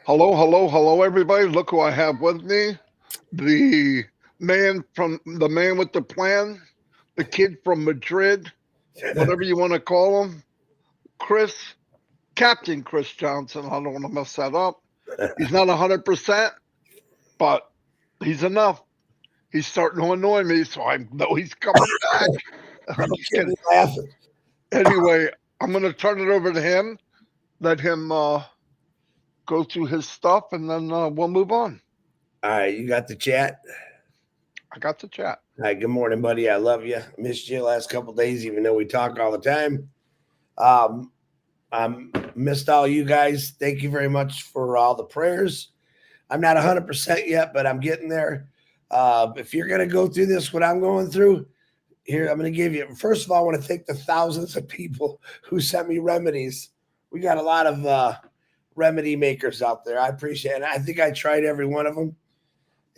Hello, hello, hello, everybody. Look who I have with me. The the man with the plan, the kid from Madrid, whatever you want to call him. Chris, Captain Chris Johnson. I don't want to mess that up. He's not 100%, but he's enough. He's starting to annoy me, so I know he's coming back. I'm Don't just get kidding. me laughing. Anyway, I'm going to turn it over to him, let him go through his stuff, and then we'll move on. All right, you got the chat. I got the chat. All right, good morning, buddy. I love you. Missed you the last couple of days, even though we talk all the time. Um, I missed all you guys. Thank you very much for all the prayers. I'm not 100% yet, but I'm getting there. If you're going to go through this, what I'm going through, here, I'm going to give you. First of all, I want to thank the thousands of people who sent me remedies. We got a lot of remedy makers out there. I appreciate it. I think I tried every one of them,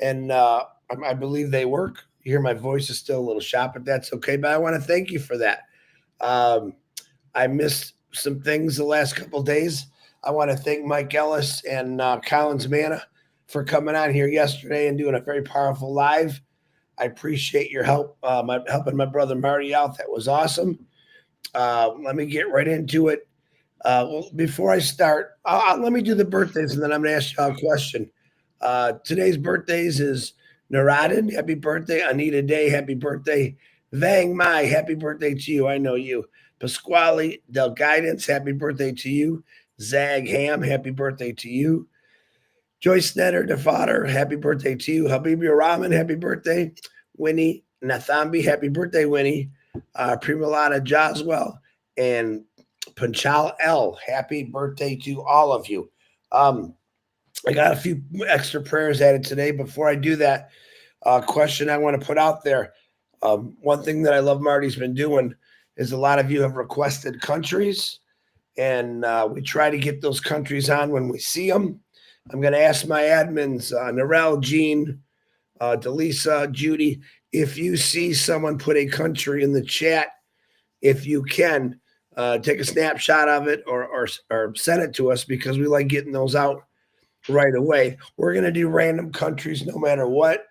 and I believe they work. You hear my voice is still a little shot, but that's okay. But I want to thank you for that. Um, I missed some things the last couple of days. I want to thank Mike Ellis and Collins Manna for coming on here yesterday and doing a very powerful live. I appreciate your help, helping my brother Marty out. That was awesome. Let me get right into it. Well, before I start, let me do the birthdays, and then I'm going to ask you all a question. Today's birthdays is Naradin. Happy birthday. Anita Day. Happy birthday. Vang Mai. Happy birthday to you. I know you. Pasquale Del Guidance. Happy birthday to you. Zag Ham. Happy birthday to you. Joyce Netter, the father, happy birthday to you. Habibi Rahman, happy birthday. Winnie Nathambi, happy birthday, Winnie. Primalata Joswell and Panchal L, happy birthday to all of you. Um, I got a few extra prayers added today. Before I do that, question I want to put out there. One thing that I love Marty's been doing is a lot of you have requested countries, and we try to get those countries on when we see them. I'm going to ask my admins, Narelle, Jean, Delisa, Judy, if you see someone put a country in the chat, if you can, take a snapshot of it or send it to us because we like getting those out right away. We're going to do random countries no matter what,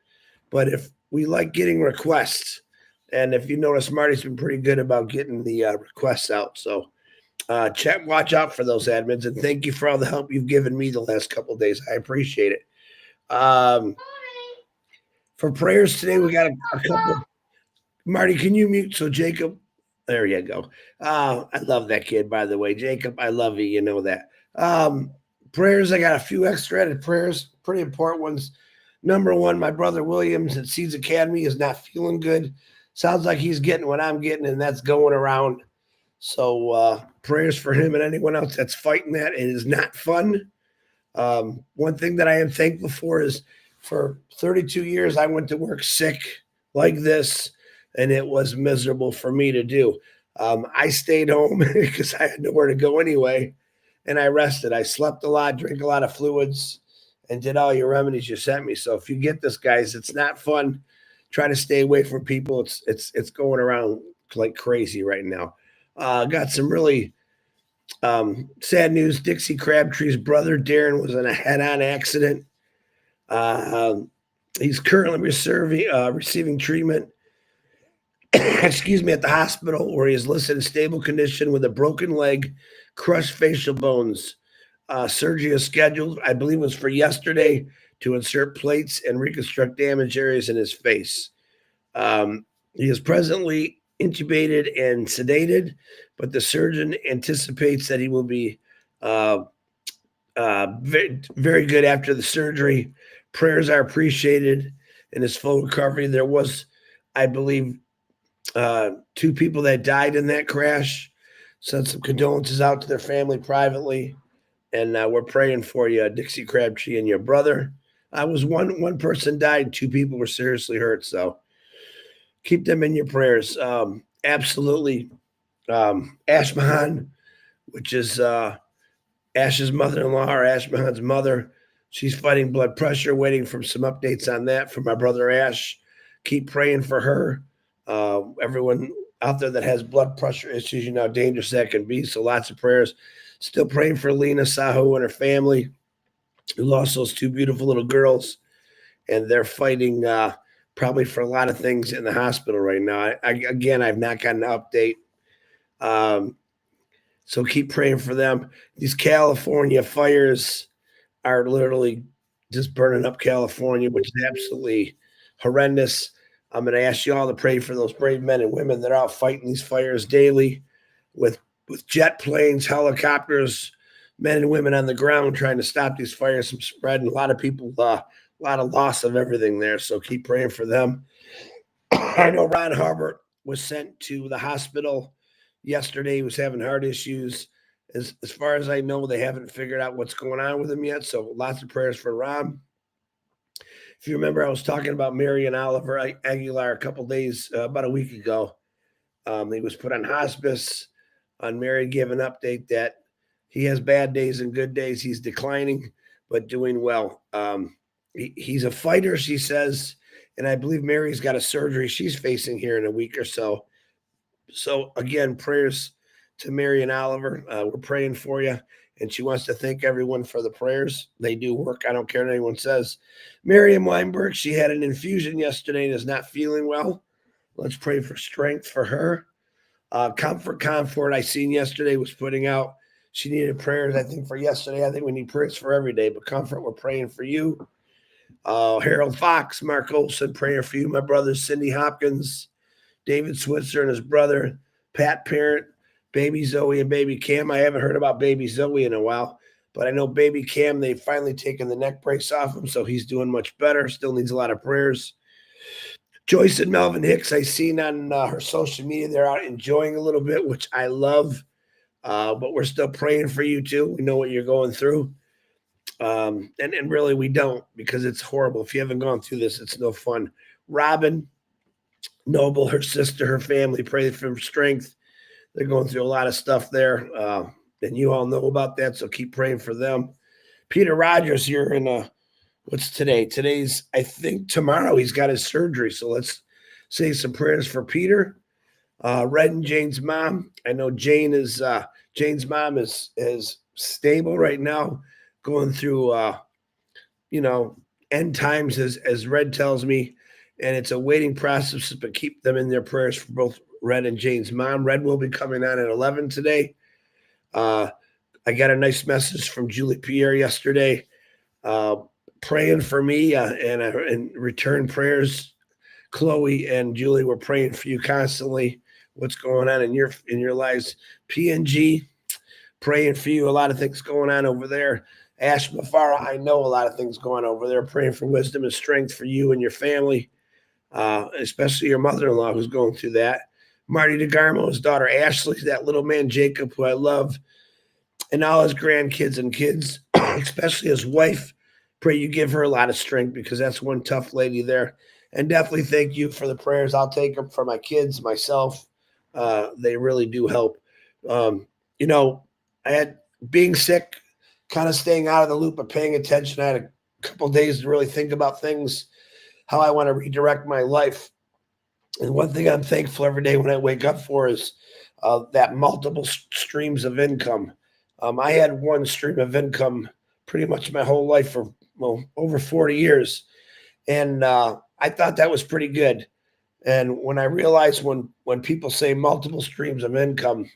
but if we like getting requests, and if you notice, Marty's been pretty good about getting the requests out. So check, watch out for those admins, and thank you for all the help you've given me the last couple of days. I appreciate it. Um, for prayers today, we got a couple. Marty, can you mute so Jacob? There you go. I love that kid, by the way, Jacob. I love you. You know that. Prayers. I got a few extra added prayers, pretty important ones. Number one, my brother Williams at Seeds Academy is not feeling good. Sounds like he's getting what I'm getting, and that's going around. So prayers for him and anyone else that's fighting that. It is not fun. One thing that I am thankful for is for 32 years I went to work sick like this, and it was miserable for me to do. I stayed home because I had nowhere to go anyway, and I rested. I slept a lot, drank a lot of fluids, and did all your remedies you sent me. So if you get this, guys, it's not fun. Try to stay away from people. It's going around like crazy right now. Got some really sad news. Dixie Crabtree's brother Darren was in a head-on accident. Uh, he's currently receiving treatment. Excuse me, at the hospital where he is listed in stable condition with a broken leg, crushed facial bones. Surgery is scheduled, I believe, it was for yesterday to insert plates and reconstruct damaged areas in his face. He is presently intubated and sedated, but the surgeon anticipates that he will be very, very good after the surgery. Prayers are appreciated in his full recovery. There was, I believe, two people that died in that crash. Sent some condolences out to their family privately, and we're praying for you, Dixie Crabtree, and your brother. I was one person died, two people were seriously hurt. So keep them in your prayers. Absolutely. Ash Mahan, which is Ash's mother-in-law, or Ash Mahan's mother, she's fighting blood pressure, waiting for some updates on that from my brother Ash. Keep praying for her. Everyone out there that has blood pressure issues, you know how dangerous that can be. So lots of prayers. Still praying for Lena Saho and her family. who lost those two beautiful little girls, and they're fighting probably for a lot of things in the hospital right now. Again, I've not gotten an update. So keep praying for them. These California fires are literally just burning up California, which is absolutely horrendous. I'm going to ask you all to pray for those brave men and women that are out fighting these fires daily with jet planes, helicopters, men and women on the ground trying to stop these fires from spreading. A lot of people, a lot of loss of everything there. So keep praying for them. I know Ron Harbert was sent to the hospital yesterday. He was having heart issues. As far as I know, they haven't figured out what's going on with him yet. So lots of prayers for Ron. If you remember, I was talking about Mary and Oliver Aguilar a couple days, about a week ago. He was put on hospice. On Mary gave an update that he has bad days and good days. He's declining, but doing well. He's a fighter, she says. And I believe Mary's got a surgery she's facing here in a week or so. So, again, prayers to Mary and Oliver. We're praying for you. And she wants to thank everyone for the prayers. They do work. I don't care what anyone says. Miriam Weinberg, she had an infusion yesterday and is not feeling well. Let's pray for strength for her. Comfort, I seen yesterday was putting out. She needed prayers, I think, for yesterday. I think we need prayers for every day. But Comfort, we're praying for you. Harold Fox, Mark Olson, praying for you. My brothers, Cindy Hopkins, David Switzer and his brother, Pat Parent, baby Zoe and baby Cam. I haven't heard about baby Zoe in a while, but I know baby Cam, they've finally taken the neck brace off him, so he's doing much better. Still needs a lot of prayers. Joyce and Melvin Hicks, I seen on her social media, they're out enjoying a little bit, which I love, but we're still praying for you too. We know what you're going through. And really we don't, because it's horrible. If you haven't gone through this, it's no fun. Robin Noble, her sister, her family, pray for strength. They're going through a lot of stuff there, and you all know about that, so keep praying for them. Peter Rogers, you're in what's today? Today's, I think tomorrow he's got his surgery, so let's say some prayers for Peter. Red and Jane's mom. I know Jane's mom is stable right now, going through end times as Red tells me, and it's a waiting process, but keep them in their prayers for both Red and Jane's mom. Red will be coming on at 11 today. I got a nice message from Julie Pierre yesterday, praying for me, and return prayers. Chloe and Julie were praying for you constantly. What's going on in your lives? PNG, praying for you. A lot of things going on over there. Ash Mafara, I know a lot of things going on over there. Praying for wisdom and strength for you and your family, especially your mother-in-law who's going through that. Marty DeGarmo, his daughter Ashley, that little man Jacob, who I love, and all his grandkids and kids, especially his wife. Pray you give her a lot of strength, because that's one tough lady there. And definitely thank you for the prayers. I'll take them for my kids, myself. They really do help. I had being sick, kind of staying out of the loop, but paying attention. I had a couple of days to really think about things, how I want to redirect my life. And one thing I'm thankful every day when I wake up for is that multiple streams of income. I had one stream of income pretty much my whole life for over 40 years. And I thought that was pretty good. And when I realized when people say multiple streams of income,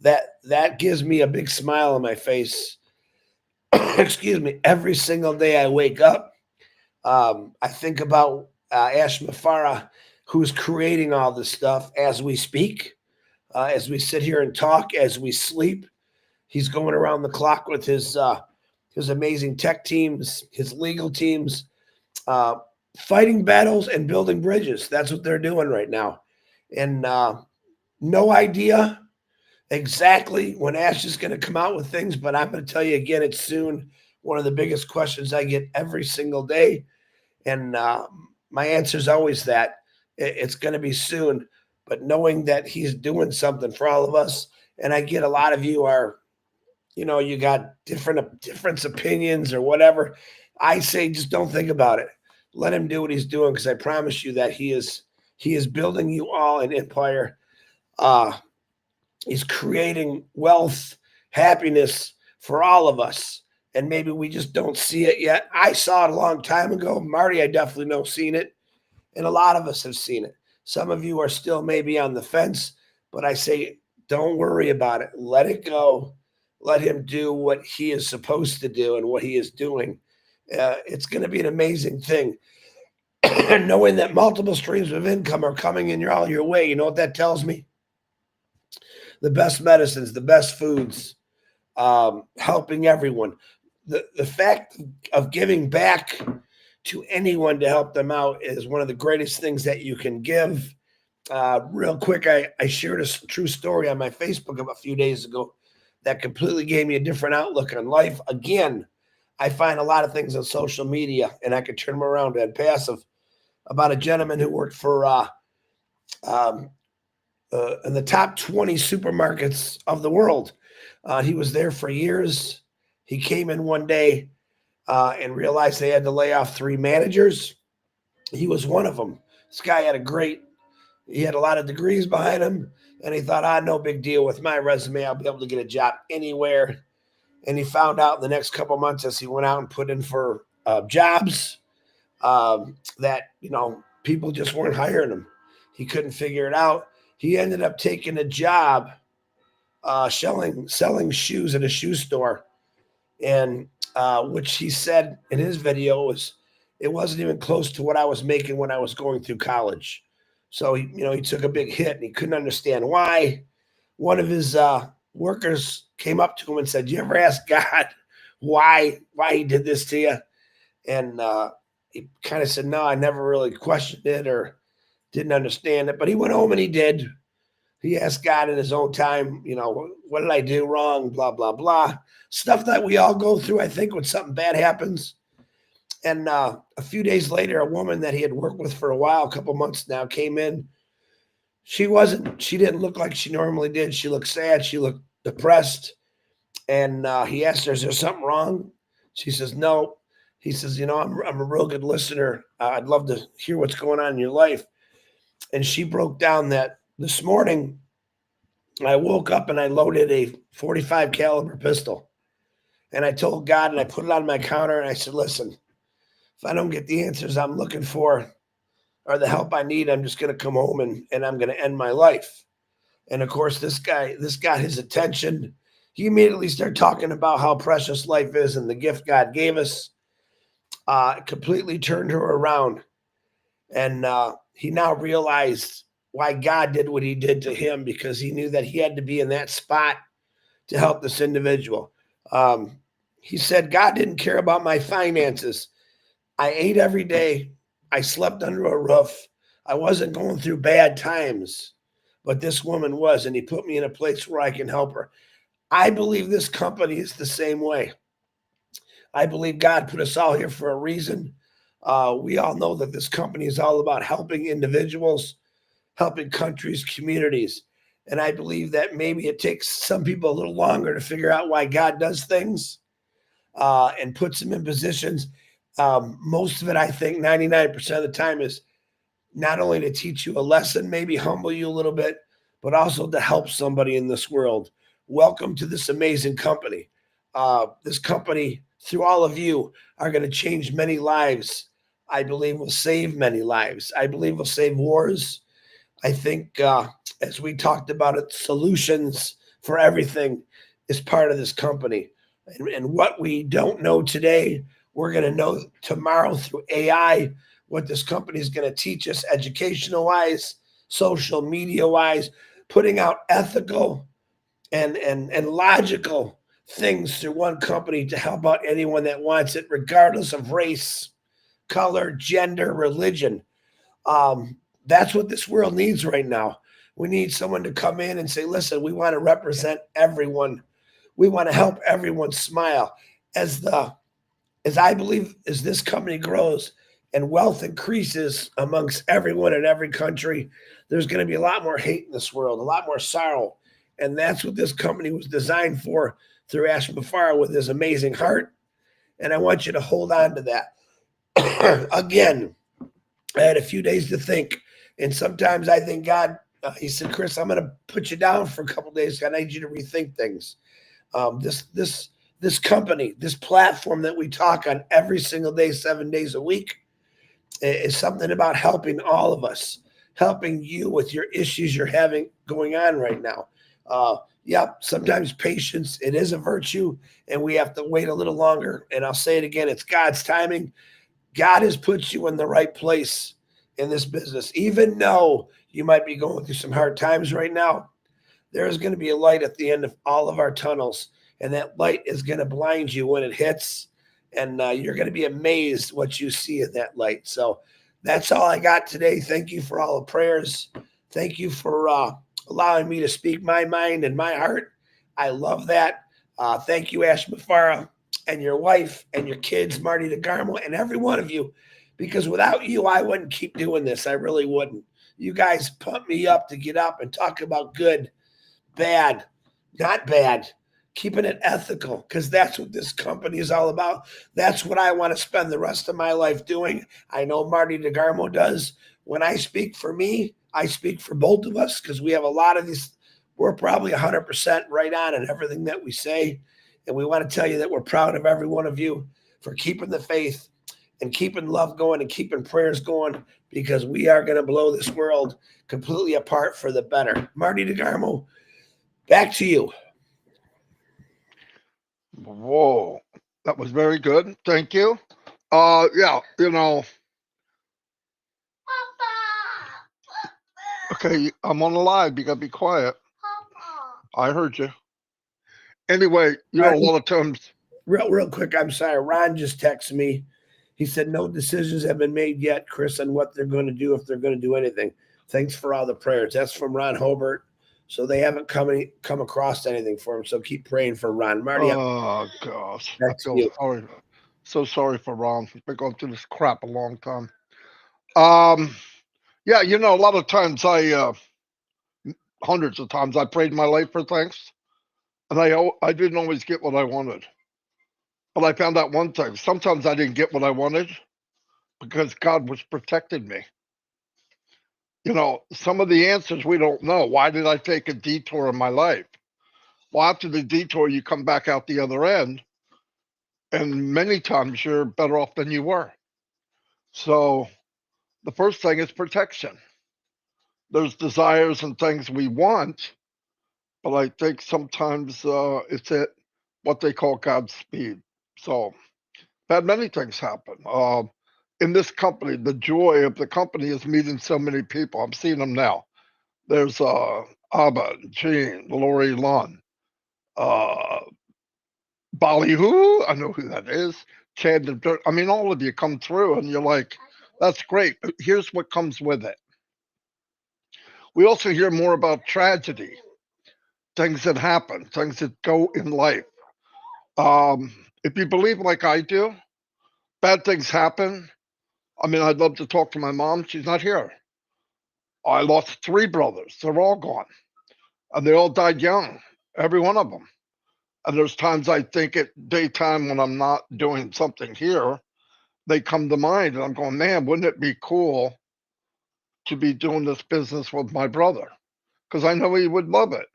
that gives me a big smile on my face. Excuse me. Every single day I wake up, I think about Ash Mafara, who's creating all this stuff as we speak, as we sit here and talk, as we sleep. He's going around the clock with his amazing tech teams, his legal teams, fighting battles and building bridges. That's what they're doing right now. And no idea exactly when Ash is going to come out with things, but I'm going to tell you again, it's soon. One of the biggest questions I get every single day. And my answer is always that it's going to be soon, but knowing that he's doing something for all of us. And I get a lot of you are, you got different opinions or whatever. I say, just don't think about it. Let him do what he's doing, because I promise you that he is building you all an empire. He's creating wealth, happiness for all of us. and maybe we just don't see it yet. I saw it a long time ago. Marty, I definitely know seen it, and a lot of us have seen it. Some of you are still maybe on the fence, but I say don't worry about it. Let it go. Let him do what he is supposed to do and what he is doing. It's going to be an amazing thing. Knowing that multiple streams of income are coming in all your way, you know what that tells me? The best medicines, the best foods, helping everyone. The fact of giving back to anyone to help them out is one of the greatest things that you can give. Real quick, I shared a true story on my Facebook a few days ago that completely gave me a different outlook on life. Again, I find a lot of things on social media, and I could turn them around and passive, about a gentleman who worked for in the top 20 supermarkets of the world. He was there for years. He came in one day and realized they had to lay off 3 managers. He was one of them. This guy he had a lot of degrees behind him, and he thought, no big deal with my resume. I'll be able to get a job anywhere. And he found out in the next couple of months as he went out and put in for jobs that, people just weren't hiring him. He couldn't figure it out. He ended up taking a job selling shoes at a shoe store, and which he said in his video it wasn't even close to what I was making when I was going through college. So he took a big hit, and he couldn't understand why. One of his workers came up to him and said, "You ever ask God why he did this to you?" And he kind of said, "No, I never really questioned it or didn't understand it." But he went home and he did. He asked God in his own time, what did I do wrong? Blah, blah, blah. Stuff that we all go through, I think, when something bad happens. And a few days later, a woman that he had worked with for a while, a couple months now, came in. She didn't look like she normally did. She looked sad. She looked depressed. And he asked her, "Is there something wrong?" She says, "No." He says, I'm a real good listener. I'd love to hear what's going on in your life. And she broke down that this morning I woke up and I loaded a 45 caliber pistol. And I told God, and I put it on my counter, and I said, "Listen, if I don't get the answers I'm looking for or the help I need, I'm just going to come home and I'm going to end my life." And of course, this got his attention. He immediately started talking about how precious life is and the gift God gave us. Completely turned her around. And he now realized why God did what he did to him, because he knew that he had to be in that spot to help this individual. He said, "God didn't care about my finances. I ate every day. I slept under a roof. I wasn't going through bad times, but this woman was, and he put me in a place where I can help her." I believe this company is the same way. I believe God put us all here for a reason. We all know that this company is all about helping individuals, helping countries, communities. And I believe that maybe it takes some people a little longer to figure out why God does things and puts them in positions. Most of it, I think 99% of the time, is not only to teach you a lesson, maybe humble you a little bit, but also to help somebody in this world. Welcome to this amazing company. This company, through all of you, are going to change many lives. I believe will save many lives. I believe will save wars. I think, as we talked about it, solutions for everything is part of this company. And what we don't know today, we're going to know tomorrow through AI, what this company is going to teach us educational wise, social media wise, putting out ethical and logical things through one company to help out anyone that wants it, regardless of race, color, gender, religion. That's what this world needs right now. We need someone to come in and say, "Listen, we want to represent everyone. We want to help everyone smile." As I believe, as this company grows and wealth increases amongst everyone in every country, there's going to be a lot more hate in this world, a lot more sorrow. And that's what this company was designed for, through Ashton Farah with his amazing heart. And I want you to hold on to that. Again, I had a few days to think. And sometimes I think God, he said, "Chris, I'm going to put you down for a couple of days. I need you to rethink things." This this company, this platform that we talk on every single day, 7 days a week, is something about helping all of us, helping you with your issues you're having going on right now. Yep, sometimes patience, it is a virtue, and we have to wait a little longer. And I'll say it again, it's God's timing. God has put you in the right place in this business. Even though you might be going through some hard times right now, there is going to be a light at the end of all of our tunnels, and that light is going to blind you when it hits, and you're going to be amazed what you see in that light. So that's all I got today. Thank you for all the prayers. Thank you for allowing me to speak my mind and my heart. I love that. Thank you, Ash Mafara, and your wife and your kids, Marty DeGarmo, and every one of you, because without you, I wouldn't keep doing this. I really wouldn't. You guys pump me up to get up and talk about good, bad, not bad, keeping it ethical, because that's what this company is all about. That's what I want to spend the rest of my life doing. I know Marty DeGarmo does. When I speak for me, I speak for both of us, because we have a lot of these. We're probably 100% right on in everything that we say. And we want to tell you that we're proud of every one of you for keeping the faith and keeping love going and keeping prayers going, because we are going to blow this world completely apart for the better. Marty DeGarmo, back to you. Whoa, that was very good. Thank you. Yeah, okay, I'm on the live. You gotta be quiet. I heard you. Anyway, a lot of times. Real quick, I'm sorry. Ron just texted me. He said no decisions have been made yet, Chris, on what they're going to do, if they're going to do anything. Thanks for all the prayers. That's from Ron Hobart. So they haven't come across anything for him. So keep praying for Ron. Marty, Oh gosh, I that's feel you. sorry. So sorry for Ron. He's been going through this crap a long time. Yeah, a lot of times hundreds of times I prayed my life for things, and I didn't always get what I wanted. But I found out one thing: sometimes I didn't get what I wanted because God was protecting me. Some of the answers we don't know. Why did I take a detour in my life? Well, after the detour, you come back out the other end, and many times you're better off than you were. So the first thing is protection. There's desires and things we want, but I think sometimes it's at what they call God's speed. So I've had many things happen. In this company, the joy of the company is meeting so many people. I'm seeing them now. There's Abba, Jean, Lori Lund, uh, Ballyhoo. I know who that is. Chad the Dirt. I mean, all of you come through, and you're like, that's great. But here's what comes with it. We also hear more about tragedy, things that happen, things that go in life. If you believe like I do, bad things happen. I mean, I'd love to talk to my mom. She's not here. I lost three brothers. They're all gone. And they all died young, every one of them. And there's times I think at daytime when I'm not doing something here, they come to mind. And I'm going, man, wouldn't it be cool to be doing this business with my brother? Because I know he would love it.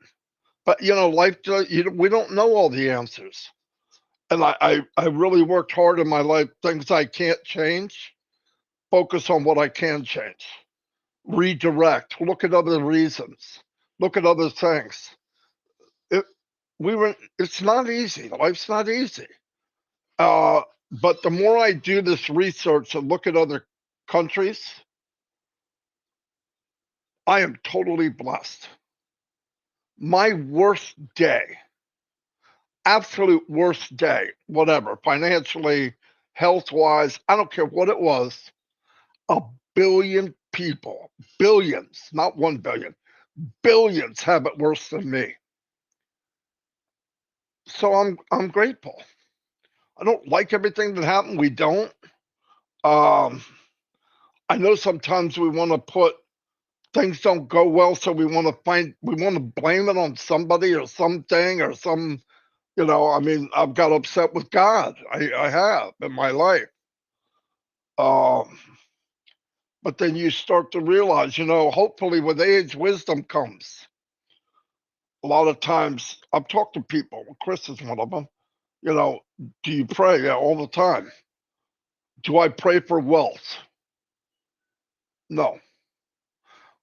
But, life, we don't know all the answers. And I really worked hard in my life, things I can't change, focus on what I can change, redirect, look at other reasons, look at other things. It, it's not easy. Life's not easy. Uh, but the more I do this research and look at other countries, I am totally blessed. My worst day, absolute worst day, whatever, financially, health wise, I don't care what it was, a billion people, billions, not 1 billion, billions have it worse than me. So I'm grateful. I don't like everything that happened. We don't. Um, I know sometimes we want to put things don't go well, so we want to blame it on somebody or something or some. I mean, I've got upset with God. I have in my life. Um, but then you start to realize, hopefully with age, wisdom comes. A lot of times I've talked to people, Chris is one of them, You know, do you pray? Yeah, all the time. Do I pray for wealth? No.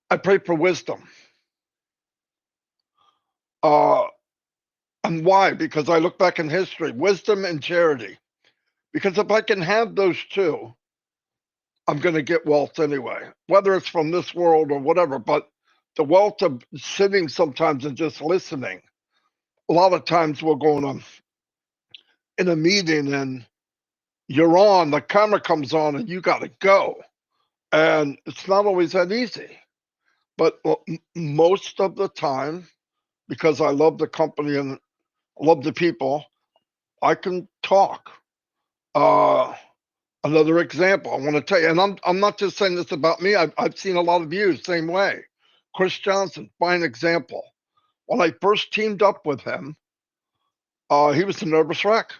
I pray for wisdom. Uh, and why? Because I look back in history, wisdom and charity. Because if I can have those two, I'm going to get wealth anyway, whether it's from this world or whatever. But the wealth of sitting sometimes and just listening. A lot of times we're going on in a meeting and you're on, the camera comes on, and you got to go. And it's not always that easy. But most of the time, because I love the company and love the people, I can talk. Uh, Another example I want to tell you, and I'm not just saying this about me. I've seen a lot of you same way. Chris Johnson, fine example. When I first teamed up with him, he was a nervous wreck.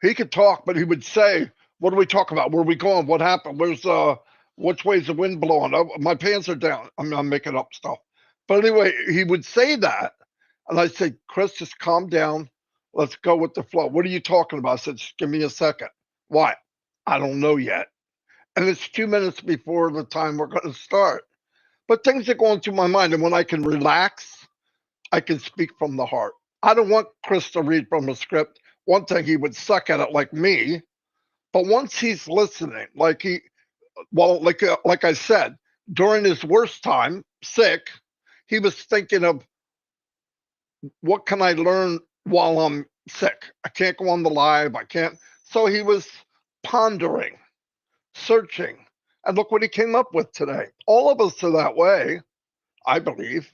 He could talk, but he would say, "What are we talking about? Where are we going? What happened? Where's which way's the wind blowing? Oh, my pants are down." I'm making up stuff, but anyway, he would say that, and I said, "Chris, just calm down. Let's go with the flow. What are you talking about?" I said, "Just give me a second." Why? I don't know yet. And it's 2 minutes before the time we're going to start. But things are going through my mind. And when I can relax, I can speak from the heart. I don't want Chris to read from a script. One thing, he would suck at it like me. But once he's listening, like I said, during his worst time, sick, he was thinking of what can I learn while I'm sick? I can't go on the live. I can't. So he was pondering, searching, and look what he came up with today. All of us are that way, I believe.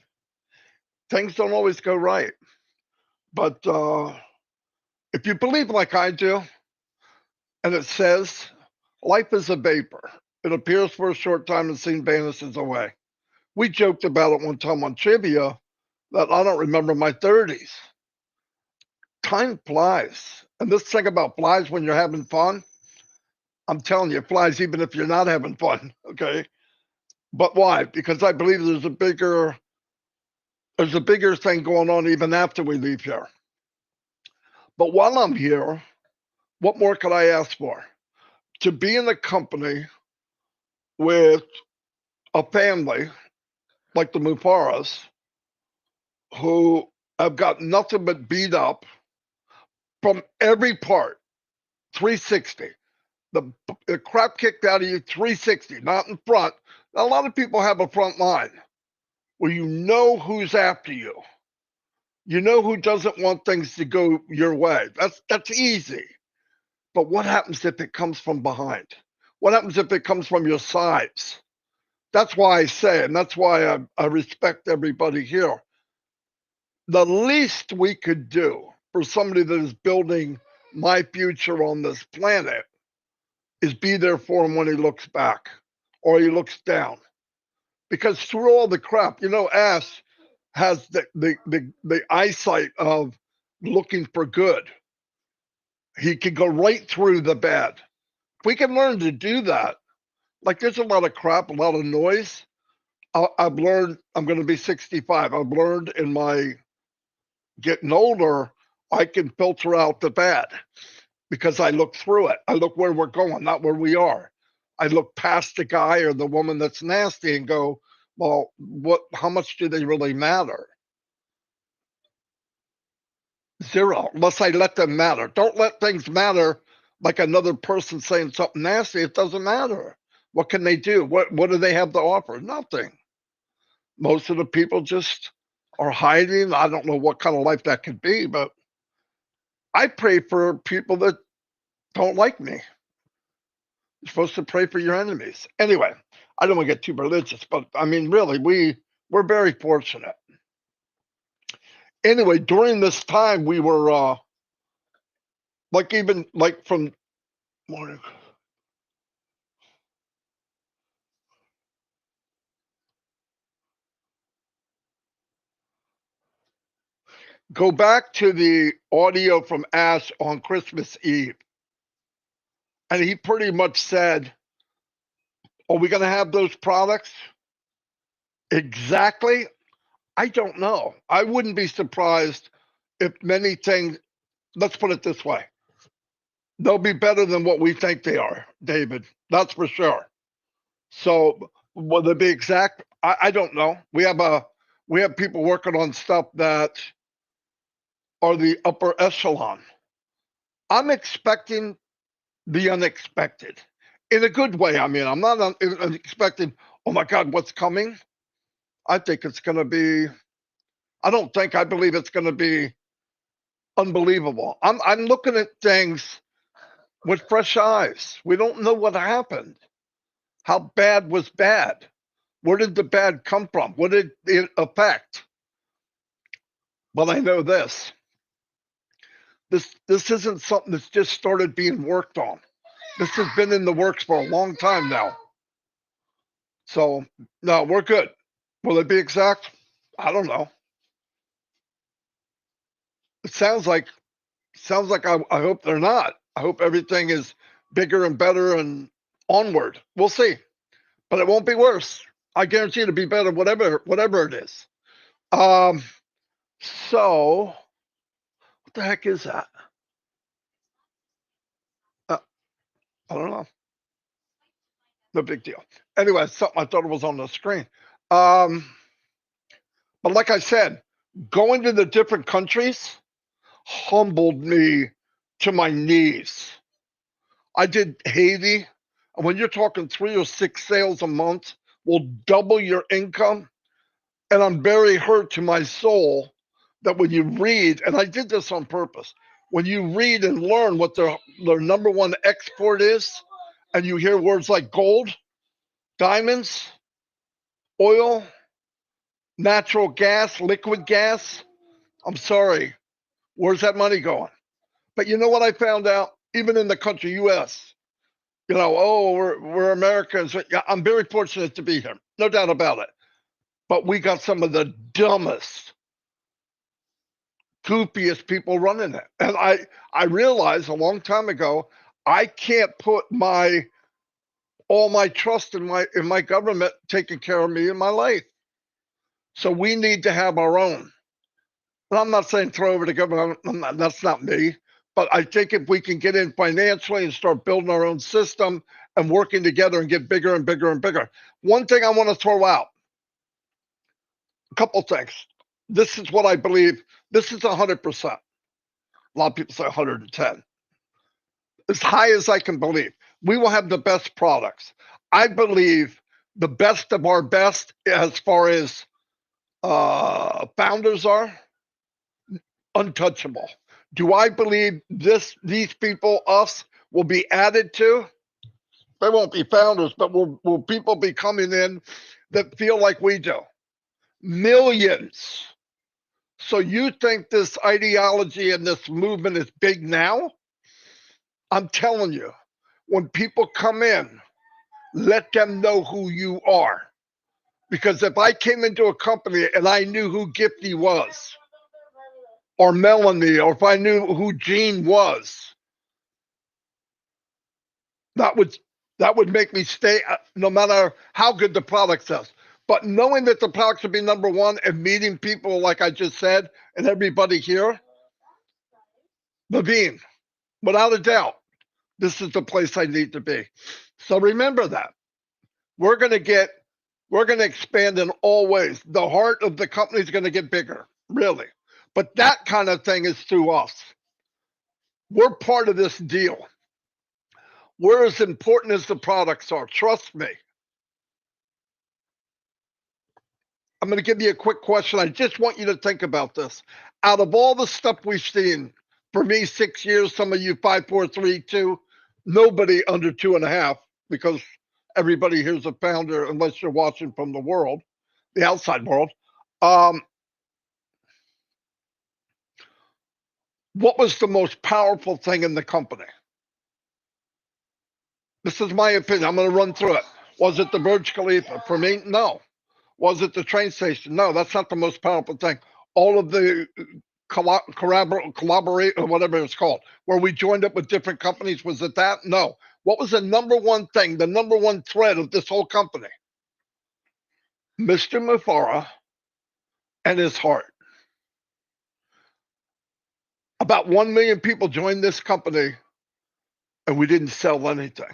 Things don't always go right. But if you believe like I do, and it says, life is a vapor, it appears for a short time and soon vanishes away. We joked about it one time on trivia that I don't remember my 30s. Time flies. And this thing about flies when you're having fun, I'm telling you, it flies even if you're not having fun. Okay. But why? Because I believe there's a bigger thing going on even after we leave here. But while I'm here, what more could I ask for? To be in a company with a family like the Mufaras who have got nothing but beat up from every part, 360. The crap kicked out of you 360, not in front. Now, a lot of people have a front line where you know who's after you. You know who doesn't want things to go your way. That's easy. But what happens if it comes from behind? What happens if it comes from your sides? That's why I say, and that's why I respect everybody here. The least we could do for somebody that is building my future on this planet is be there for him when he looks back or he looks down. Because through all the crap, Ash has the eyesight of looking for good. He can go right through the bad. If we can learn to do that, like there's a lot of crap, a lot of noise. I've learned, I'm going to be 65. I've learned in my getting older, I can filter out the bad because I look through it. I look where we're going, not where we are. I look past the guy or the woman that's nasty and go, well, how much do they really matter? Zero, unless I let them matter. Don't let things matter like another person saying something nasty. It doesn't matter. What can they do? What do they have to offer? Nothing. Most of the people just are hiding. I don't know what kind of life that could be, but I pray for people that don't like me. You're supposed to pray for your enemies. Anyway, I don't want to get too religious, but I mean, really, we're very fortunate. Anyway, during this time, we were even like from morning. Go back to the audio from Ash on Christmas Eve, and he pretty much said, "Are we going to have those products?" Exactly. I don't know. I wouldn't be surprised if many things let's put it this way. They'll be better than what we think they are, David. That's for sure. So will they be exact? I don't know. We have people working on stuff that are the upper echelon. I'm expecting the unexpected in a good way. I mean, I'm not expecting, oh my God, what's coming? I think it's going to be, I believe it's going to be unbelievable. I'm looking at things with fresh eyes. We don't know what happened. How bad was bad? Where did the bad come from? What did it affect? But I know this. This isn't something that's just started being worked on. This has been in the works for a long time now. So no, we're good. Will it be exact? I don't know. It sounds like I hope they're not. I hope everything is bigger and better and onward. We'll see. But it won't be worse. I guarantee it'll be better, whatever it is. Um, so what the heck is that? Uh, I don't know. No big deal. Anyway, something I thought it was on the screen. Um, but like I said, going to the different countries humbled me to my knees. I did Haiti. And when you're talking 3 or 6 sales a month will double your income. And I'm very hurt to my soul that when you read, and I did this on purpose, when you read and learn what their number one export is, and you hear words like gold, diamonds, oil, natural gas, liquid gas, I'm sorry, where's that money going? But you know what I found out? Even in the country, US, oh, we're Americans. Yeah, I'm very fortunate to be here, no doubt about it. But we got some of the dumbest, goofiest people running it. And I realized a long time ago, I can't put all my trust in my government taking care of me in my life. So we need to have our own. And I'm not saying throw over the government. That's not me. But I think if we can get in financially and start building our own system and working together and get bigger and bigger and bigger. One thing I want to throw out, a couple things. This is what I believe. This is 100%. A lot of people say 110. As high as I can believe. We will have the best products. I believe the best of our best as far as founders are untouchable. Do I believe these people, us, will be added to? They won't be founders, but will people be coming in that feel like we do? Millions. So you think this ideology and this movement is big now? I'm telling you, when people come in, let them know who you are. Because if I came into a company and I knew who Gifty was, or Melanie, or if I knew who Gene was, that would make me stay, no matter how good the product is. But knowing that the product should be number one and meeting people like I just said, and everybody here, Levine, without a doubt, this is the place I need to be. So remember that. We're going to expand in all ways. The heart of the company is going to get bigger, really. But that kind of thing is through us. We're part of this deal. We're as important as the products are. Trust me. I'm going to give you a quick question. I just want you to think about this. Out of all the stuff we've seen, for me, 6 years, some of you 5, 4, 3, 2, nobody under 2.5, because everybody here's a founder, unless you're watching from the world, the outside world. What was the most powerful thing in the company? This is my opinion. I'm going to run through it. Was it the Burj Khalifa? For me, no. Was it the train station? No, that's not the most powerful thing. All of the collaborate, or whatever it's called, where we joined up with different companies, was it that? No. What was the number one thing, the number one thread of this whole company? Mr. Mufara and his heart. About 1 million people joined this company, and we didn't sell anything.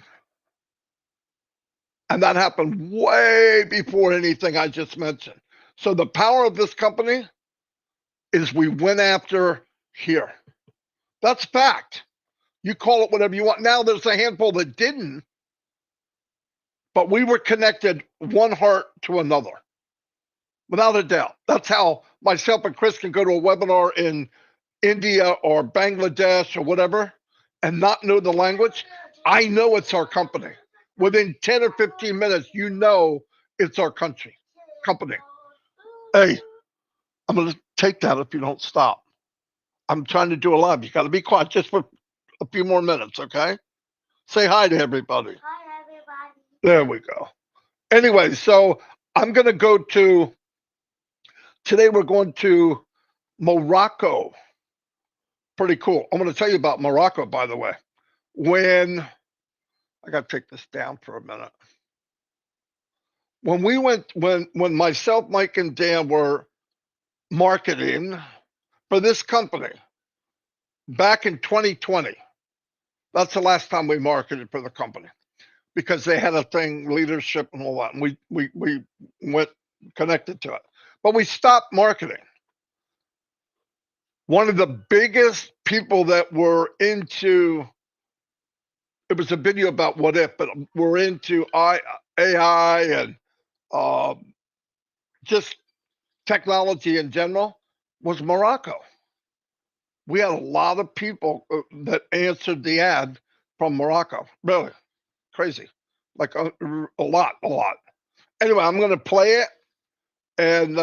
And that happened way before anything I just mentioned. So the power of this company is we went after here. That's fact. You call it whatever you want. Now there's a handful that didn't, but we were connected one heart to another. Without a doubt. That's how myself and Chris can go to a webinar in India or Bangladesh or whatever and not know the language. I know it's our company. Within 10 or 15 minutes, you know it's our company. Hey, I'm going to take that if you don't stop. I'm trying to do a live. You got to be quiet just for a few more minutes, okay? Say hi to everybody. Hi, everybody. There we go. Anyway, so I'm going to go to, today we're going to Morocco. Pretty cool. I'm going to tell you about Morocco, by the way. When, I got to take this down for a minute. When we went, when myself, Mike, and Dan were marketing for this company back in 2020, that's the last time we marketed for the company because they had a thing, leadership and all that. And we went connected to it. But we stopped marketing. One of the biggest people that were into, it was a video about what if, but we're into AI and just technology in general, was Morocco. We had a lot of people that answered the ad from Morocco. Really crazy, like a lot. Anyway, I'm going to play it. And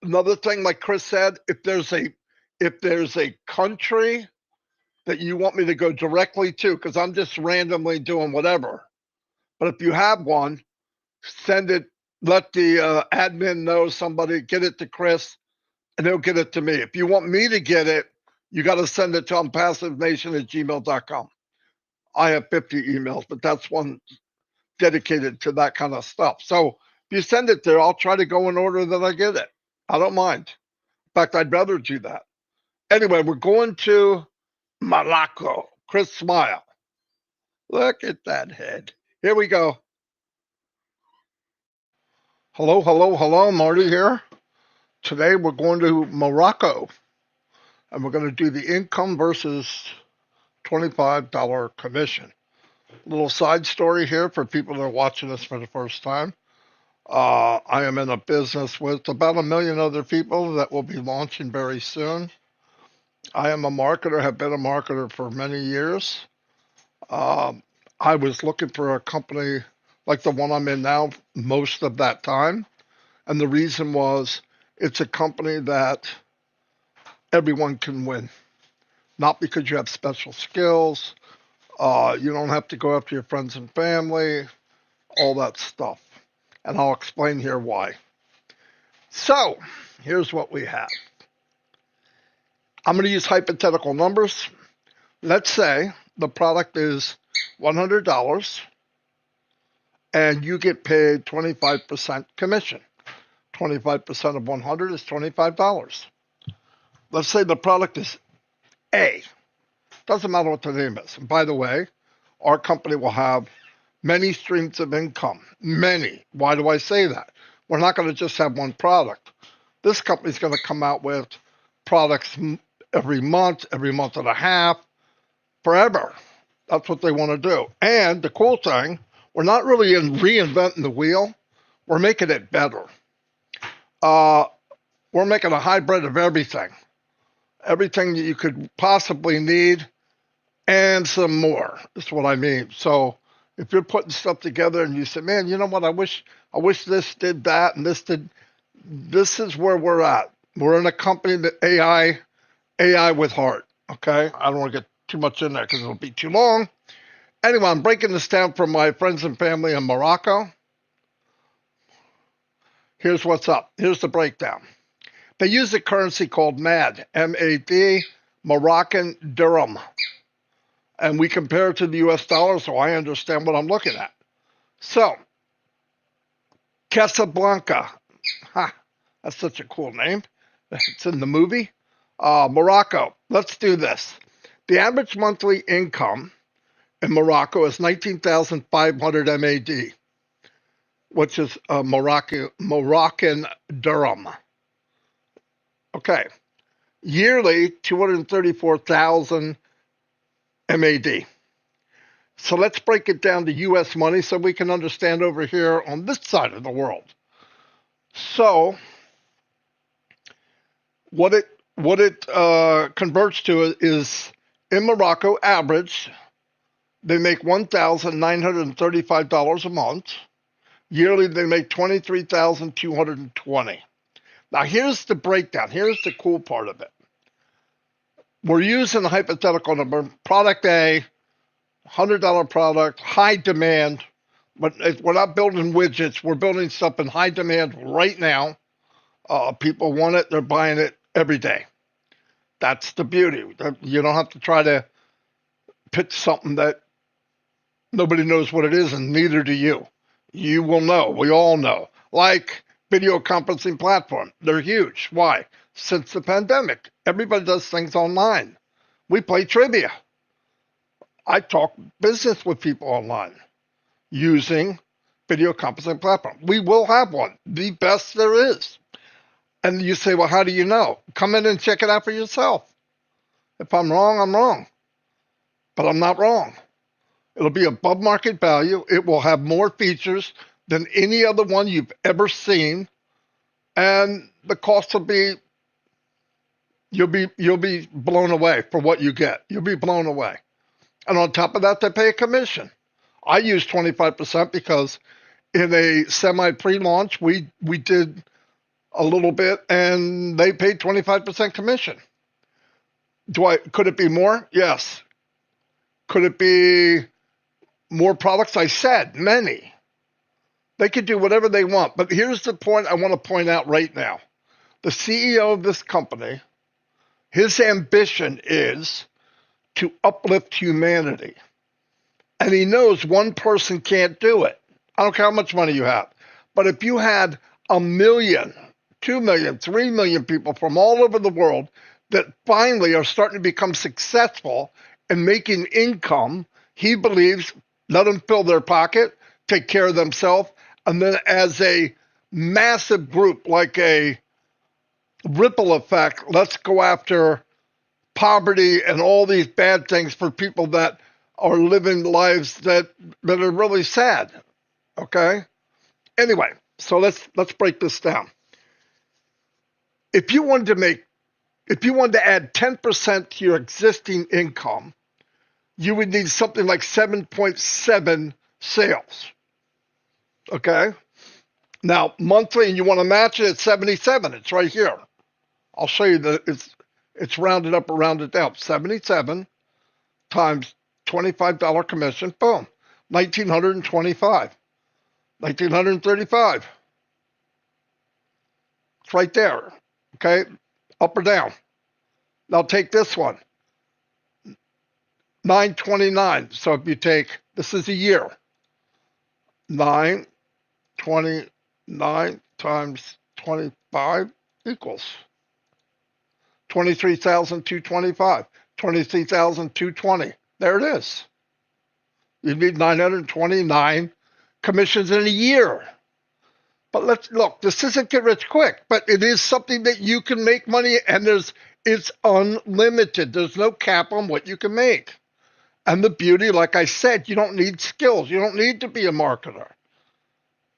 another thing, like Chris said, if there's a country that you want me to go directly to, because I'm just randomly doing whatever. But if you have one, send it. Let the admin know, somebody get it to Chris, and he'll get it to me. If you want me to get it, you got to send it to unpassivenation@gmail.com. I have 50 emails, but that's one dedicated to that kind of stuff. So if you send it there, I'll try to go in order that I get it. I don't mind. In fact, I'd rather do that. Anyway, we're going to Morocco. Chris, smile. Look at that head. Here we go. Hello. Marty here. Today we're going to Morocco, and we're going to do the income versus $25 commission. Little side story here for people that are watching this for the first time. I am in a business with about 1 million other people that will be launching very soon. I am a marketer, have been a marketer for many years. I was looking for a company like the one I'm in now most of that time. And the reason was it's a company that everyone can win. Not because you have special skills. You don't have to go after your friends and family, all that stuff. And I'll explain here why. So, here's what we have. I'm going to use hypothetical numbers. Let's say the product is $100 and you get paid 25% commission. 25% of 100 is $25. Let's say the product is A. Doesn't matter what the name is. And by the way, our company will have many streams of income. Many. Why do I say that? We're not going to just have one product. This company's going to come out with products every month and a half, forever. That's what they want to do. And the cool thing, we're not really reinventing the wheel. We're making it better. We're making a hybrid of everything. Everything that you could possibly need and some more is what I mean. So if you're putting stuff together and you say, man, you know what, I wish this did that and this did, this is where we're at. We're in a company that AI with heart. Okay. I don't want to get too much in there because it'll be too long. Anyway, I'm breaking this down for my friends and family in Morocco. Here's what's up. Here's the breakdown. They use a currency called MAD, M-A-D, Moroccan dirham. And we compare it to the US dollar, so I understand what I'm looking at. So, Casablanca. Ha, that's such a cool name. It's in the movie. Morocco. Let's do this. The average monthly income in Morocco is 19,500 MAD, which is Moroccan dirham. Okay. Yearly, 234,000 MAD. So let's break it down to US money so we can understand over here on this side of the world. So what it converts to is in Morocco, average, they make $1,935 a month. Yearly, they make $23,220. Now, here's the breakdown. Here's the cool part of it. We're using the hypothetical number. Product A, $100 product, high demand. But we're not building widgets. We're building stuff in high demand right now. People want it. They're buying it every day. That's the beauty. You don't have to try to pitch something that nobody knows what it is, and neither do you. You will know. We all know. Like video conferencing platform. They're huge. Why? Since the pandemic, everybody does things online. We play trivia. I talk business with people online using video conferencing platform. We will have one, the best there is. And you say, well, how do you know? Come in and check it out for yourself. If I'm wrong, I'm wrong. But I'm not wrong. It'll be above market value. It will have more features than any other one you've ever seen. And the cost will be, you'll be blown away for what you get. You'll be blown away. And on top of that, they pay a commission. I use 25% because in a semi pre-launch, we did a little bit and they paid 25% commission. Could it be more? Yes. Could it be more products? I said many. They could do whatever they want. But here's the point I want to point out right now. The CEO of this company, his ambition is to uplift humanity. And he knows one person can't do it. I don't care how much money you have. But if you had 1 million, 2 million, 3 million people from all over the world that finally are starting to become successful and making income, he believes, let them fill their pocket, take care of themselves, and then as a massive group, like a ripple effect, let's go after poverty and all these bad things for people that are living lives that are really sad. Okay? Anyway, so let's break this down. If you wanted to add 10% to your existing income, you would need something like 7.7 sales. Okay? Now, monthly, and you want to match it at 77. It's right here. I'll show you that it's rounded up or rounded down. 77 times $25 commission, boom, 1,925, 1,935. It's right there. Okay, up or down. Now take this one, 929. So if you take, this is a year, 929 times 25 equals 23,225, 23,220. There it is. You need 929 commissions in a year. But let's look, this isn't get rich quick, but it is something that you can make money, and it's unlimited. There's no cap on what you can make. And the beauty, like I said, you don't need skills. You don't need to be a marketer.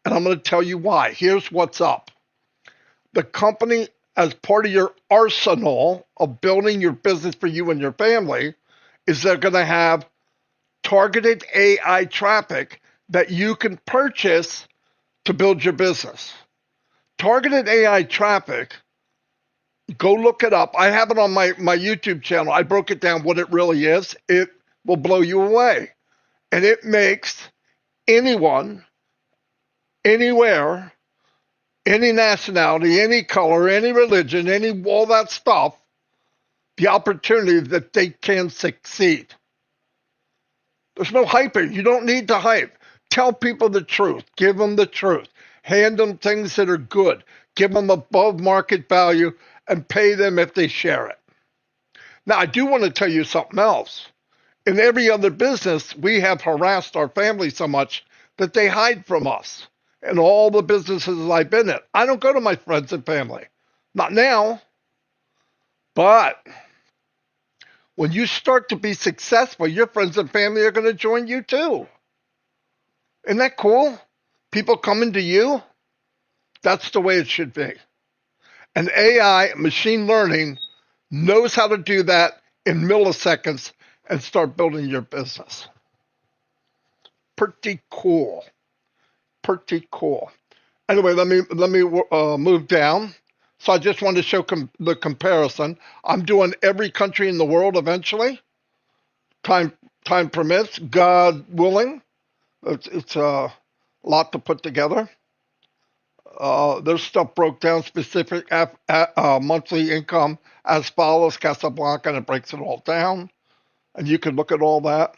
And I'm going to tell you why. Here's what's up. The company, as part of your arsenal of building your business for you and your family, is they're going to have targeted AI traffic that you can purchase to build your business. Targeted AI traffic, go look it up. I have it on my YouTube channel. I broke it down what it really is. It will blow you away. And it makes anyone, anywhere, any nationality, any color, any religion, all that stuff, the opportunity that they can succeed. There's no hyping. You don't need to hype. Tell people the truth. Give them the truth. Hand them things that are good. Give them above market value and pay them if they share it. Now, I do want to tell you something else. In every other business, we have harassed our family so much that they hide from us. In all the businesses I've been in, I don't go to my friends and family. Not now. But when you start to be successful, your friends and family are going to join you too. Isn't that cool? People coming to you. That's the way it should be. And AI, machine learning, knows how to do that in milliseconds and start building your business. Pretty cool. Pretty cool. Anyway, let me move down. So I just wanted to show the comparison. I'm doing every country in the world eventually. Time time permits, God willing. It's a lot to put together. There's stuff broke down specific monthly income as follows, Casablanca, and it breaks it all down. And you can look at all that.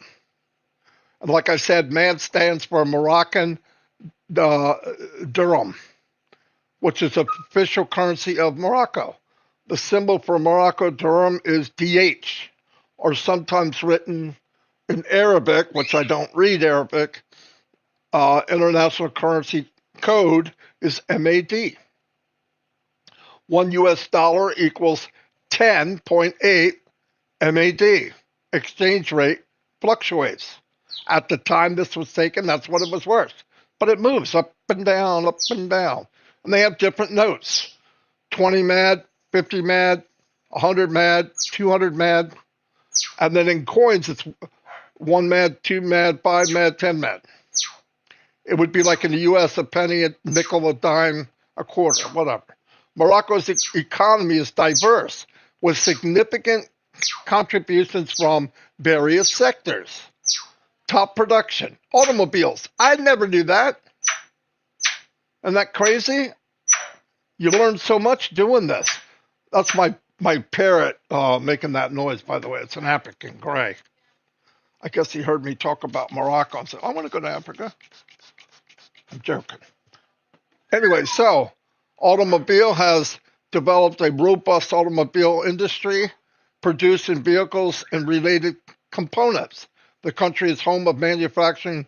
And like I said, MAD stands for Moroccan uh, dirham, which is the official currency of Morocco. The symbol for Morocco dirham is DH, or sometimes written in Arabic, which I don't read Arabic. International currency code is MAD. $1 equals 10.8 MAD. Exchange rate fluctuates. At the time this was taken, that's what it was worth. But it moves up and down, up and down. And they have different notes. 20 MAD, 50 MAD, 100 MAD, 200 MAD. And then in coins, it's 1 MAD, 2 MAD, 5 MAD, 10 MAD. It would be like in the U.S., a penny, a nickel, a dime, a quarter, whatever. Morocco's economy is diverse with significant contributions from various sectors. Top production, automobiles. I never knew that. Isn't that crazy? You learn so much doing this. That's my parrot making that noise, by the way. It's an African gray. I guess he heard me talk about Morocco and said, I want to go to Africa. I'm joking. Anyway, so automobile has developed a robust automobile industry, producing vehicles and related components. The country is home of manufacturing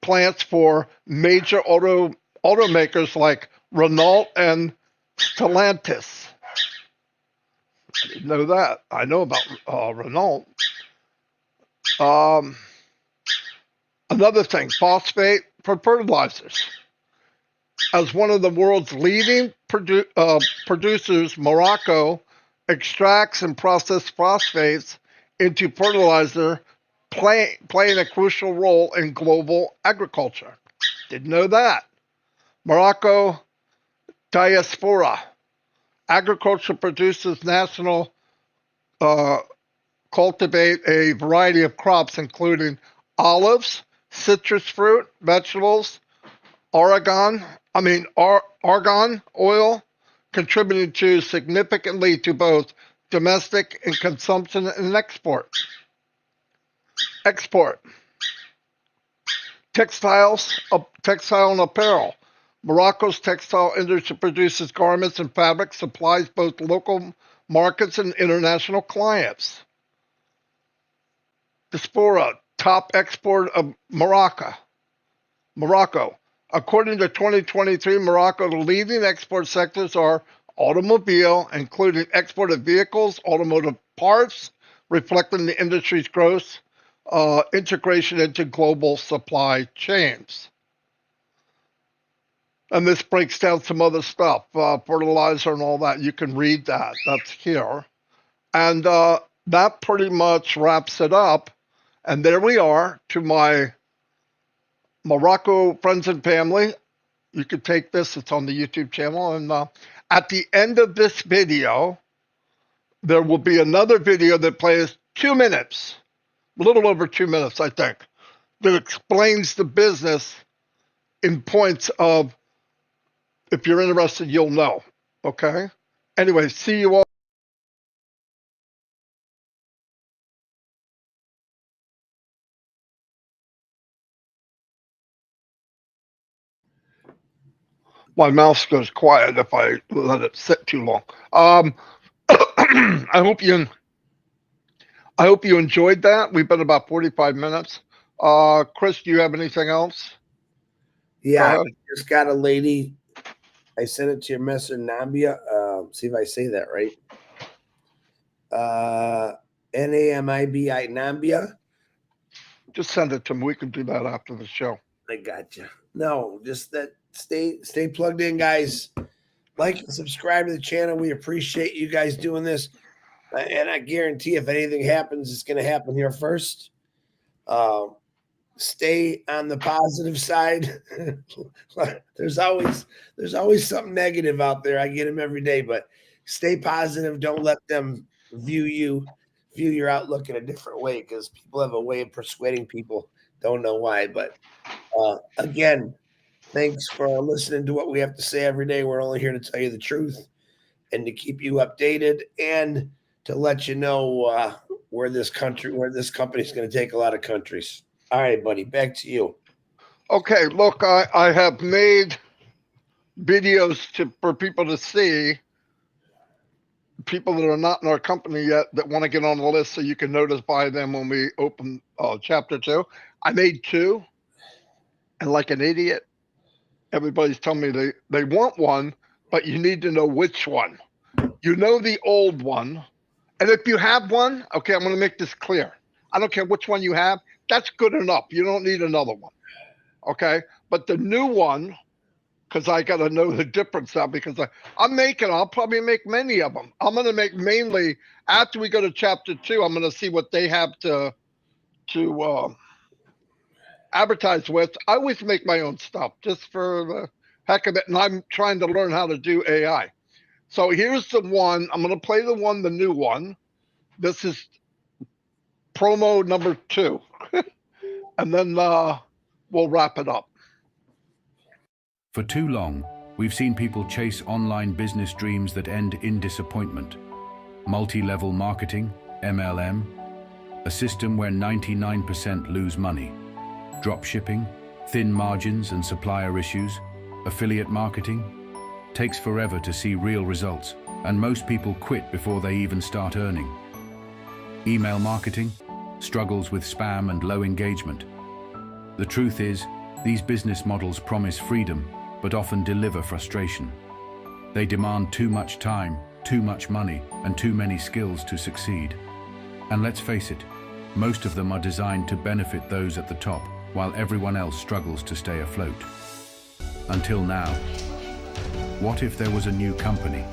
plants for major automakers like Renault and Stellantis. I didn't know that. I know about Renault. Another thing, phosphate for fertilizers. As one of the world's leading producers, Morocco extracts and processes phosphates into fertilizer, playing a crucial role in global agriculture. Didn't know that. Morocco diaspora. Agriculture produces national cultivate a variety of crops, including olives, citrus fruit, vegetables, argan oil, contributing to significantly to both domestic and consumption and export. Export. Textile and apparel. Morocco's textile industry produces garments and fabrics, supplies both local markets and international clients. Diaspora, top export of Morocco. According to 2023, Morocco, the leading export sectors are automobile, including export of vehicles, automotive parts, reflecting the industry's growth, integration into global supply chains. And this breaks down some other stuff, fertilizer and all that. You can read that. That's here. And that pretty much wraps it up. And there we are to my Morocco friends and family. You can take this. It's on the YouTube channel. And at the end of this video, there will be another video that plays 2 minutes, a little over 2 minutes, I think, that explains the business in points of, if you're interested, you'll know. Okay? Anyway, see you all. My mouse goes quiet if I let it sit too long. I hope you I hope you enjoyed that. We've been about 45 minutes. Chris, do you have anything else? Yeah, I just got a lady. I sent it to your messenger, Nambia. See if I say that right. Namibi, Nambia. Just send it to me. We can do that after the show. I got you. No, just that. Stay plugged in, guys. Like and subscribe to the channel. We appreciate you guys doing this. And I guarantee if anything happens, it's going to happen here first. Stay on the positive side. there's always something negative out there. I get them every day, but stay positive. Don't let them view your outlook in a different way, because people have a way of persuading people. Don't know why, but again, thanks for listening to what we have to say every day. We're only here to tell you the truth and to keep you updated and to let you know where this company is going to take a lot of countries. All right, buddy, back to you. Okay, look, I have made videos for people to see, people that are not in our company yet that want to get on the list, so you can notify them when we open chapter 2. I made 2, and like an idiot, everybody's telling me they want one, but you need to know which one. You know the old one, and if you have one, okay, I'm going to make this clear. I don't care which one you have. That's good enough. You don't need another one, okay? But the new one, because I got to know the difference now, because I'll probably make many of them. I'm going to make mainly, after we go to chapter 2, I'm going to see what they have to advertise with. I always make my own stuff just for the heck of it, and I'm trying to learn how to do AI. So here's the one. I'm going to play the new one. This is promo number 2. And then we'll wrap it up. For too long, we've seen people chase online business dreams that end in disappointment. Multi-level marketing, MLM, a system where 99% lose money. Drop shipping, thin margins and supplier issues, affiliate marketing, takes forever to see real results, and most people quit before they even start earning. Email marketing, struggles with spam and low engagement. The truth is, these business models promise freedom, but often deliver frustration. They demand too much time, too much money, and too many skills to succeed. And let's face it, most of them are designed to benefit those at the top, while everyone else struggles to stay afloat. Until now. What if there was a new company?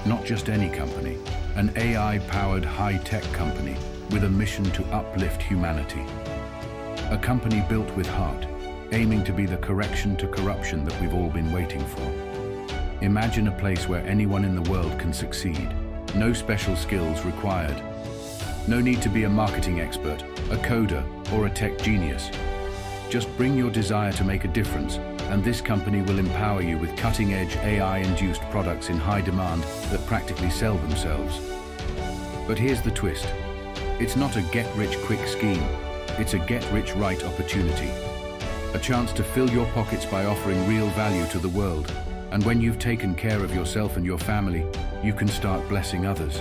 Not just any company, an AI-powered high-tech company with a mission to uplift humanity. A company built with heart, aiming to be the correction to corruption that we've all been waiting for. Imagine a place where anyone in the world can succeed. No special skills required. No need to be a marketing expert, a coder, or a tech genius. Just bring your desire to make a difference, and this company will empower you with cutting-edge AI-induced products in high demand that practically sell themselves. But here's the twist. It's not a get-rich-quick scheme. It's a get-rich-right opportunity. A chance to fill your pockets by offering real value to the world. And when you've taken care of yourself and your family, you can start blessing others.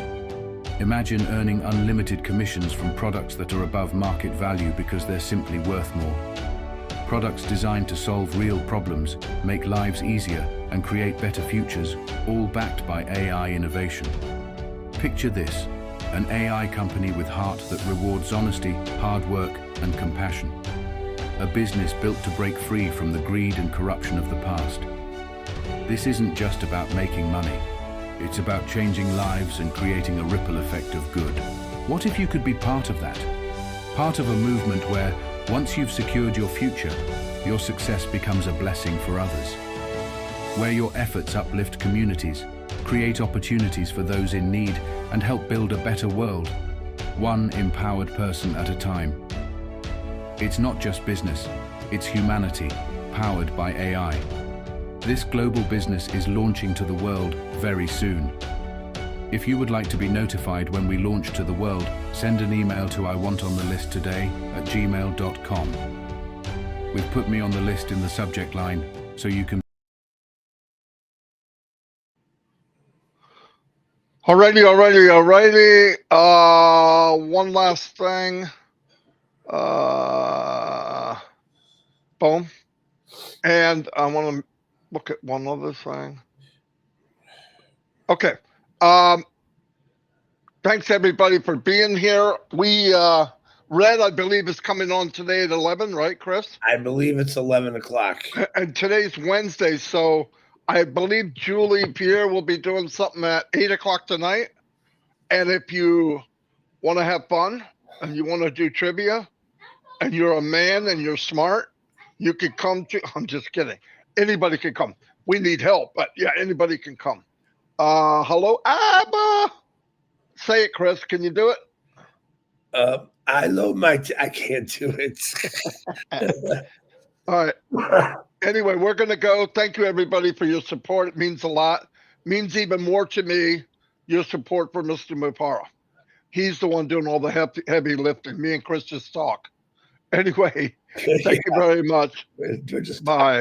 Imagine earning unlimited commissions from products that are above market value because they're simply worth more. Products designed to solve real problems, make lives easier, and create better futures, all backed by AI innovation. Picture this, an AI company with heart that rewards honesty, hard work, and compassion. A business built to break free from the greed and corruption of the past. This isn't just about making money. It's about changing lives and creating a ripple effect of good. What if you could be part of that? Part of a movement where, once you've secured your future, your success becomes a blessing for others. Where your efforts uplift communities, create opportunities for those in need, and help build a better world, one empowered person at a time. It's not just business, it's humanity, powered by AI. This global business is launching to the world very soon. If you would like to be notified when we launch to the world, send an email to iwantonthelisttoday@gmail.com. We've put me on the list in the subject line, so you can... Alrighty. One last thing. Boom. And I want to look at one other thing. Okay. Thanks everybody for being here. We Red, I believe, is coming on today at 11, right, Chris? I believe it's 11 o'clock. And today's Wednesday, so I believe Julie Pierre will be doing something at 8 o'clock tonight. And if you want to have fun and you want to do trivia and you're a man and you're smart, you could come to, I'm just kidding. Anybody can come. We need help, but yeah, anybody can come. Hello, Abba. Say it, Chris. Can you do it? I love I can't do it. All right. Anyway, we're going to go. Thank you, everybody, for your support. It means a lot. It means even more to me, your support for Mr. Mupara. He's the one doing all the heavy lifting. Me and Chris just talk. Anyway, thank you very much. We're just Bye.